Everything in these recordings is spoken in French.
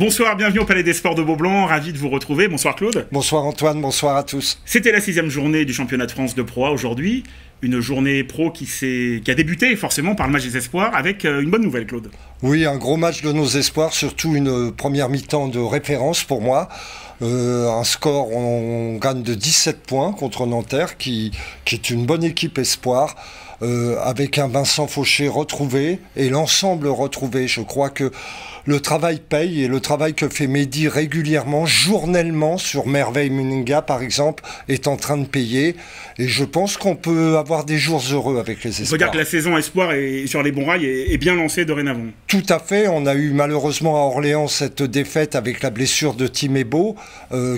Bonsoir, bienvenue au Palais des Sports de Beaublanc, ravi de vous retrouver. Bonsoir Claude. Bonsoir Antoine, bonsoir à tous. C'était la 6e journée du championnat de France de Pro A aujourd'hui. Une journée pro qui a débuté forcément par le match des espoirs avec une bonne nouvelle Claude. Oui, un gros match de nos espoirs, surtout une première mi-temps de référence pour moi. Un score, on gagne de 17 points contre Nanterre qui est une bonne équipe espoir. Avec un Vincent Fauché retrouvé et l'ensemble retrouvé. Je crois que le travail paye et le travail que fait Mehdi régulièrement, journellement sur Merveille Muninga par exemple, est en train de payer. Et je pense qu'on peut avoir des jours heureux avec les espoirs. On peut dire que la saison espoir est sur les bons rails et bien lancée dorénavant. Tout à fait. On a eu malheureusement à Orléans cette défaite avec la blessure de Timébo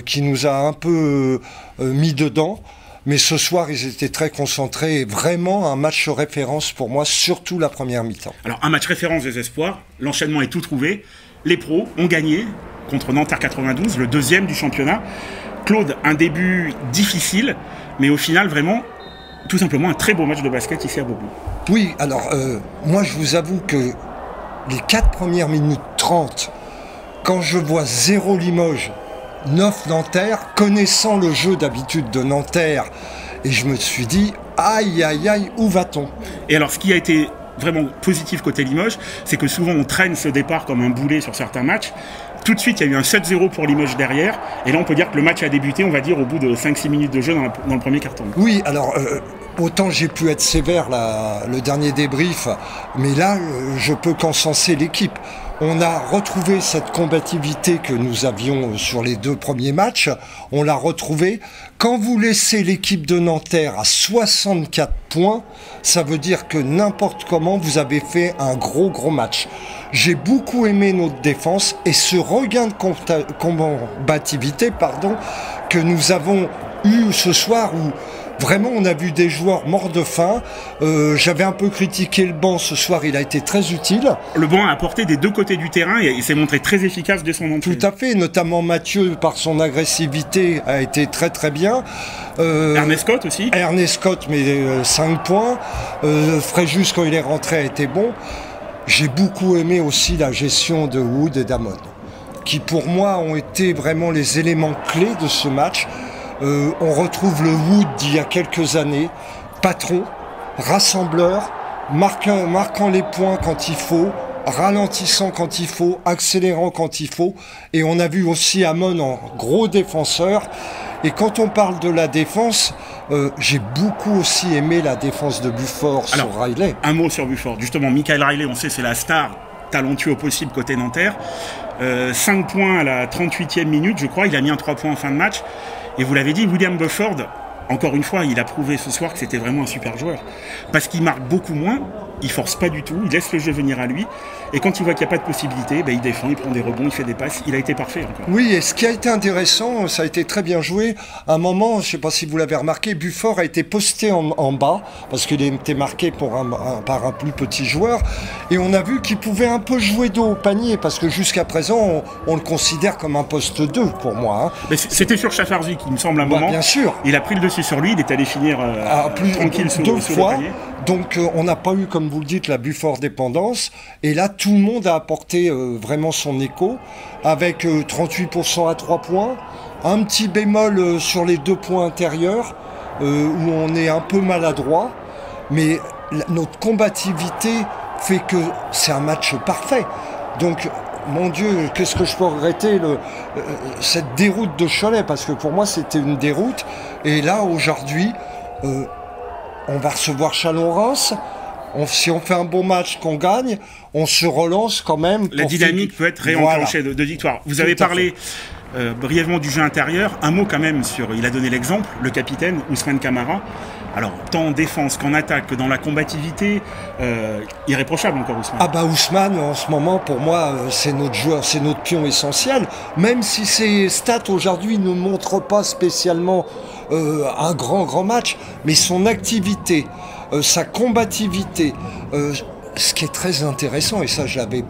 qui nous a un peu mis dedans. Mais ce soir, ils étaient très concentrés et vraiment un match référence pour moi, surtout la première mi-temps. Alors, un match référence des espoirs, l'enchaînement est tout trouvé. Les pros ont gagné contre Nanterre 92, le deuxième du championnat. Claude, un début difficile, mais au final, vraiment, tout simplement un très beau match de basket ici à Beaublanc. Oui, alors, moi, je vous avoue que les 4 premières minutes 30, quand je vois 0 Limoges, 9 Nanterre, connaissant le jeu d'habitude de Nanterre, et je me suis dit, aïe aïe aïe, où va-t-on? Et alors ce qui a été vraiment positif côté Limoges, c'est que souvent on traîne ce départ comme un boulet sur certains matchs. Tout de suite, il y a eu un 7-0 pour Limoges derrière, et là on peut dire que le match a débuté, on va dire, au bout de 5-6 minutes de jeu dans le premier quart-temps. Oui, alors, autant j'ai pu être sévère le dernier débrief, mais là, je peux qu'encenser l'équipe. On a retrouvé cette combativité que nous avions sur les 2 premiers matchs. On l'a retrouvée. Quand vous laissez l'équipe de Nanterre à 64 points, ça veut dire que n'importe comment, vous avez fait un gros match. J'ai beaucoup aimé notre défense et ce regain de combativité que nous avons eu ce soir où vraiment, on a vu des joueurs morts de faim. J'avais un peu critiqué le banc ce soir, il a été très utile. Le banc a apporté des 2 côtés du terrain et il s'est montré très efficace dès son entrée. Tout à fait, notamment Mathieu, par son agressivité, a été très bien. Ernest Scott aussi. Ernest Scott, mais 5 points. Fréjus, quand il est rentré, a été bon. J'ai beaucoup aimé aussi la gestion de Wood et d'Amon, qui pour moi ont été vraiment les éléments clés de ce match. On retrouve le Wood d'il y a quelques années, patron, rassembleur, marquant les points quand il faut, ralentissant quand il faut, accélérant quand il faut. Et on a vu aussi Amon en gros défenseur. Et quand on parle de la défense, j'ai beaucoup aussi aimé la défense de Bufford sur Riley. Un mot sur Bufford. Justement, Michael Riley, on sait, c'est la star talentueux au possible côté Nanterre. 5 points à la 38e minute, je crois. Il a mis un 3 points en fin de match. Et vous l'avez dit, William Bufford, encore une fois, il a prouvé ce soir que c'était vraiment un super joueur. Parce qu'il marque beaucoup moins, il force pas du tout, il laisse le jeu venir à lui. Et quand il voit qu'il n'y a pas de possibilité, il défend, il prend des rebonds, il fait des passes. Il a été parfait encore. Oui, et ce qui a été intéressant, ça a été très bien joué. À un moment, je ne sais pas si vous l'avez remarqué, Bufford a été posté en bas, parce qu'il était marqué par un plus petit joueur. Et on a vu qu'il pouvait un peu jouer dos au panier, parce que jusqu'à présent, on le considère comme un poste 2 pour moi. Mais c'était sur Chafarzik, il me semble, un moment. Bien sûr. Il a pris le dessus sur lui, il est allé finir tranquille sous le panier. Donc on n'a pas eu, comme vous le dites, la Bufford dépendance. Et là, tout le monde a apporté vraiment son écho, avec 38% à 3 points. Un petit bémol sur les 2 points intérieurs, où on est un peu maladroit. Mais notre combativité fait que c'est un match parfait. Donc, mon Dieu, qu'est-ce que je peux regretter cette déroute de Cholet, parce que pour moi, c'était une déroute. Et là, aujourd'hui... on va recevoir Chalon-Reims. Si on fait un bon match, qu'on gagne, on se relance quand même. La dynamique peut être réenclenchée de victoire. Vous avez parlé brièvement du jeu intérieur. Un mot quand même il a donné l'exemple, le capitaine Ousmane Camara. Alors, tant en défense qu'en attaque, que dans la combativité, irréprochable encore Ousmane. Ah bah Ousmane, en ce moment, pour moi, c'est notre joueur, c'est notre pion essentiel. Même si ses stats aujourd'hui ne montrent pas spécialement un grand match, mais son activité, sa combativité, ce qui est très intéressant, et ça je l'avais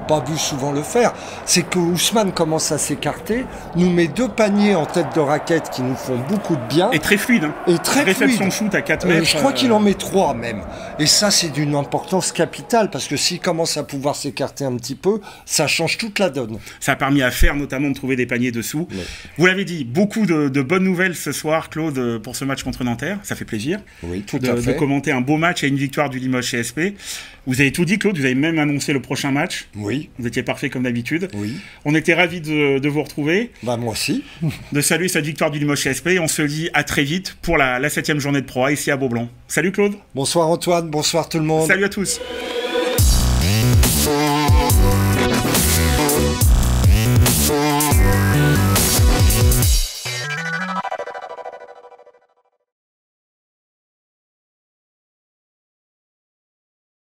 pas vu souvent le faire, c'est que Ousmane commence à s'écarter, nous met 2 paniers en tête de raquette qui nous font beaucoup de bien. Et très fluide. Hein. Et très réception fluide. shoot à 4 mètres. Je crois qu'il en met 3 même. Et ça, c'est d'une importance capitale, parce que s'il commence à pouvoir s'écarter un petit peu, ça change toute la donne. Ça a permis à Fer notamment de trouver des paniers dessous. Ouais. Vous l'avez dit, beaucoup de bonnes nouvelles ce soir, Claude, pour ce match contre Nanterre. Ça fait plaisir. Oui, tout à fait. De commenter un beau match et une victoire du Limoges CSP. Vous avez tout dit, Claude, vous avez même annoncé le prochain match. Oui. Vous étiez parfait comme d'habitude. Oui. On était ravis de vous retrouver. Bah, moi aussi. De saluer cette victoire du Limoges CSP. On se dit à très vite pour la 7e journée de Pro A ici à Beaublanc. Salut Claude. Bonsoir Antoine, bonsoir tout le monde. Salut à tous.